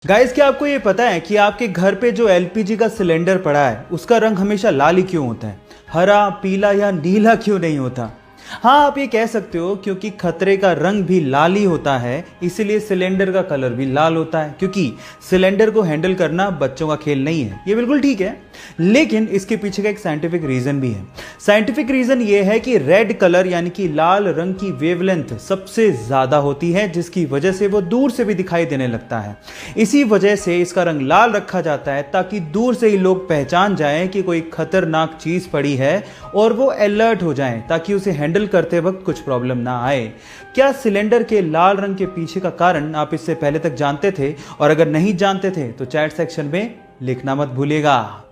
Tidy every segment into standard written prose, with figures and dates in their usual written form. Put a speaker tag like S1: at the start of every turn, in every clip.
S1: Guys, क्या आपको ये पता है कि आपके घर पे जो एलपीजी का सिलेंडर पड़ा है उसका रंग हमेशा लाल ही क्यों होता है? हरा, पीला या नीला क्यों नहीं होता? हाँ, आप ये कह सकते हो क्योंकि खतरे का रंग भी लाल ही होता है, इसीलिए सिलेंडर का कलर भी लाल होता है, क्योंकि सिलेंडर को हैंडल करना बच्चों का खेल नहीं है। ये बिल्कुल ठीक है, लेकिन इसके पीछे का एक साइंटिफिक रीजन भी है। साइंटिफिक रीजन ये है कि रेड कलर यानी कि लाल रंग की वेवलेंथ सबसे ज्यादा होती है, जिसकी वजह से वो दूर से भी दिखाई देने लगता है। इसी वजह से इसका रंग लाल रखा जाता है ताकि दूर से ही लोग पहचान जाएं कि कोई खतरनाक चीज पड़ी है और वो अलर्ट हो जाएं ताकि उसे हैंडल करते वक्त कुछ प्रॉब्लम ना आए। क्या सिलेंडर के लाल रंग के पीछे का कारण आप इससे पहले तक जानते थे? और अगर नहीं जानते थे तो चैट सेक्शन में लिखना मत भूलिएगा।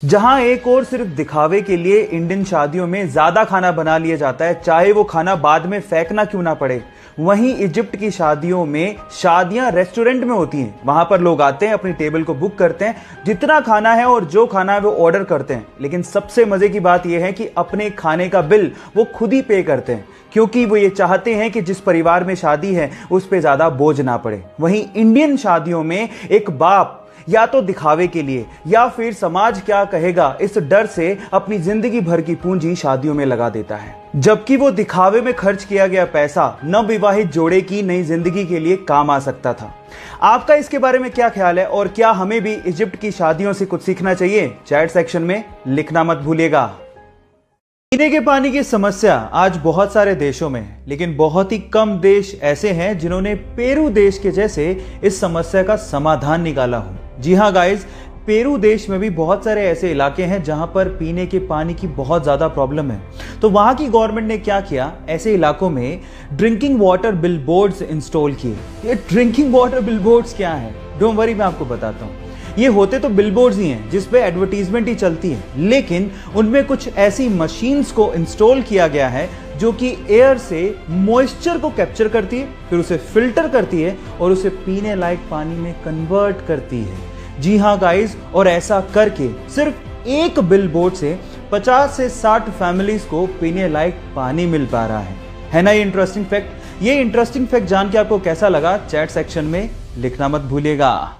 S1: जहां एक और सिर्फ दिखावे के लिए इंडियन शादियों में ज्यादा खाना बना लिया जाता है, चाहे वो खाना बाद में फेंकना क्यों ना पड़े, वहीं इजिप्ट की शादियों में शादियां रेस्टोरेंट में होती हैं। वहां पर लोग आते हैं, अपनी टेबल को बुक करते हैं, जितना खाना है और जो खाना है वो ऑर्डर करते हैं। लेकिन सबसे मजे की बात यह है कि अपने खाने का बिल वो खुद ही पे करते हैं, क्योंकि वो ये चाहते हैं कि जिस परिवार में शादी है उस पर ज्यादा बोझ ना पड़े। वहीं इंडियन शादियों में एक बाप या तो दिखावे के लिए या फिर समाज क्या कहेगा इस डर से अपनी जिंदगी भर की पूंजी शादियों में लगा देता है, जबकि वो दिखावे में खर्च किया गया पैसा नवविवाहित जोड़े की नई जिंदगी के लिए काम आ सकता था। आपका इसके बारे में क्या ख्याल है और क्या हमें भी इजिप्ट की शादियों से कुछ सीखना चाहिए? चैट सेक्शन में लिखना मत भूलिएगा। पीने के पानी की समस्या आज बहुत सारे देशों में है, लेकिन बहुत ही कम देश ऐसे हैं जिन्होंने पेरू देश के जैसे इस समस्या का समाधान निकाला हो। जी हाँ गाइस, पेरू देश में भी बहुत सारे ऐसे इलाके हैं जहां पर पीने के पानी की बहुत ज्यादा प्रॉब्लम है। तो वहां की गवर्नमेंट ने क्या किया, ऐसे इलाकों में ड्रिंकिंग वाटर बिलबोर्ड्स इंस्टॉल किए। ये ड्रिंकिंग वाटर बिलबोर्ड्स क्या है? डोंट वरी, मैं आपको बताता हूँ। ये होते तो बिलबोर्ड्स ही हैं जिसपे एडवर्टीजमेंट ही चलती है, लेकिन उनमें कुछ ऐसी मशीन्स को इंस्टॉल किया गया है जो कि एयर से मॉइस्चर को कैप्चर करती है, फिर उसे फिल्टर करती है और उसे पीने लायक पानी में कन्वर्ट करती है। जी हाँ गाइस, और ऐसा करके सिर्फ एक बिलबोर्ड से 50 से 60 फैमिलीज को पीने लायक पानी मिल पा रहा है ना ये इंटरेस्टिंग फैक्ट? ये इंटरेस्टिंग फैक्ट जान के आपको कैसा लगा? चैट सेक्शन में लिखना मत भूलिएगा।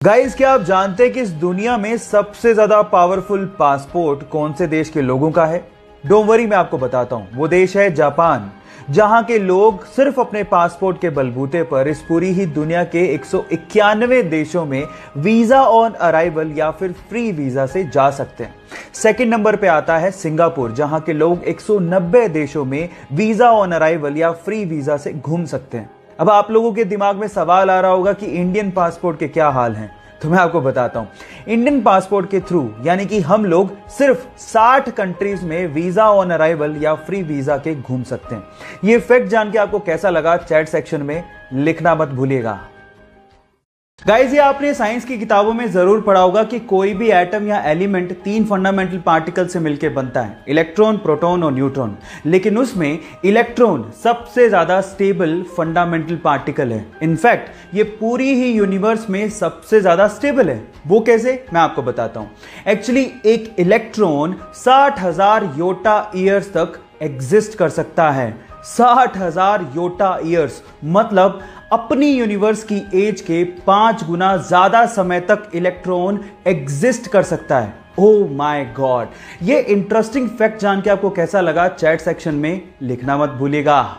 S1: गाइस, क्या आप जानते हैं कि इस दुनिया में सबसे ज्यादा पावरफुल पासपोर्ट कौन से देश के लोगों का है? डोंट वरी, मैं आपको बताता हूं। वो देश है जापान, जहां के लोग सिर्फ अपने पासपोर्ट के बलबूते पर इस पूरी ही दुनिया के 191 देशों में वीजा ऑन अराइवल या फिर फ्री वीजा से जा सकते हैं। सेकंड नंबर पे आता है सिंगापुर, जहां के लोग 190 देशों में वीजा ऑन अराइवल या फ्री वीजा से घूम सकते हैं। अब आप लोगों के दिमाग में सवाल आ रहा होगा कि इंडियन पासपोर्ट के क्या हाल हैं, तो मैं आपको बताता हूं। इंडियन पासपोर्ट के थ्रू यानी कि हम लोग सिर्फ 60 कंट्रीज में वीजा ऑन अराइवल या फ्री वीजा के घूम सकते हैं। ये फैक्ट जान के आपको कैसा लगा? चैट सेक्शन में लिखना मत भूलिएगा। गाइस, ये आपने साइंस की किताबों में जरूर पढ़ा होगा कि कोई भी एटम या एलिमेंट 3 फंडामेंटल पार्टिकल से मिलकर बनता है, इलेक्ट्रॉन, प्रोटॉन और न्यूट्रॉन। लेकिन उसमें इलेक्ट्रॉन सबसे ज्यादा स्टेबल फंडामेंटल पार्टिकल है। इनफैक्ट ये पूरी ही यूनिवर्स में सबसे ज्यादा स्टेबल है। वो कैसे, मैं आपको बताता हूं। एक्चुअली एक इलेक्ट्रॉन 60,000 योटा ईयर्स तक एग्जिस्ट कर सकता है। 60,000 योटा ईयर्स मतलब अपनी यूनिवर्स की एज के 5 गुना ज्यादा समय तक इलेक्ट्रॉन एग्जिस्ट कर सकता है। ओह माय गॉड, ये इंटरेस्टिंग फैक्ट जान के आपको कैसा लगा? चैट सेक्शन में लिखना मत भूलिएगा।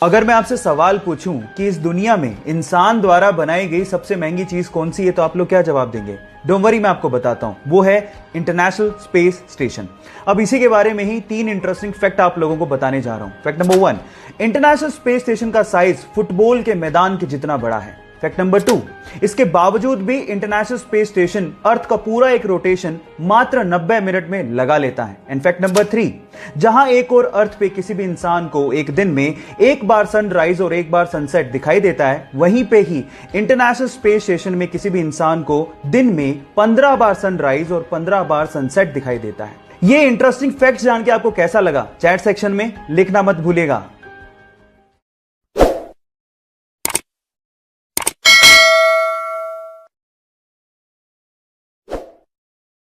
S1: अगर मैं आपसे सवाल पूछूं कि इस दुनिया में इंसान द्वारा बनाई गई सबसे महंगी चीज कौन सी है, तो आप लोग क्या जवाब देंगे? डोंट वरी, मैं आपको बताता हूं। वो है इंटरनेशनल स्पेस स्टेशन। अब इसी के बारे में ही 3 इंटरेस्टिंग फैक्ट आप लोगों को बताने जा रहा हूं। Fact number 1, international space station का साइज फुटबॉल के मैदान के जितना बड़ा है। फैक्ट नंबर 2, इसके बावजूद भी इंटरनेशनल स्पेस स्टेशन अर्थ का पूरा एक रोटेशन मात्र 90 मिनट में लगा लेता है। एंड फैक्ट नंबर 3, जहां एक और अर्थ पे किसी भी इंसान को एक दिन में एक बार सनराइज और एक बार सनसेट दिखाई देता है, वहीं पे ही इंटरनेशनल स्पेस स्टेशन में किसी भी इंसान को दिन में 15 बार सनराइज और 15 बार सनसेट दिखाई देता है। ये इंटरेस्टिंग फैक्ट जान के आपको कैसा लगा? चैट सेक्शन में लिखना मत भूलिएगा।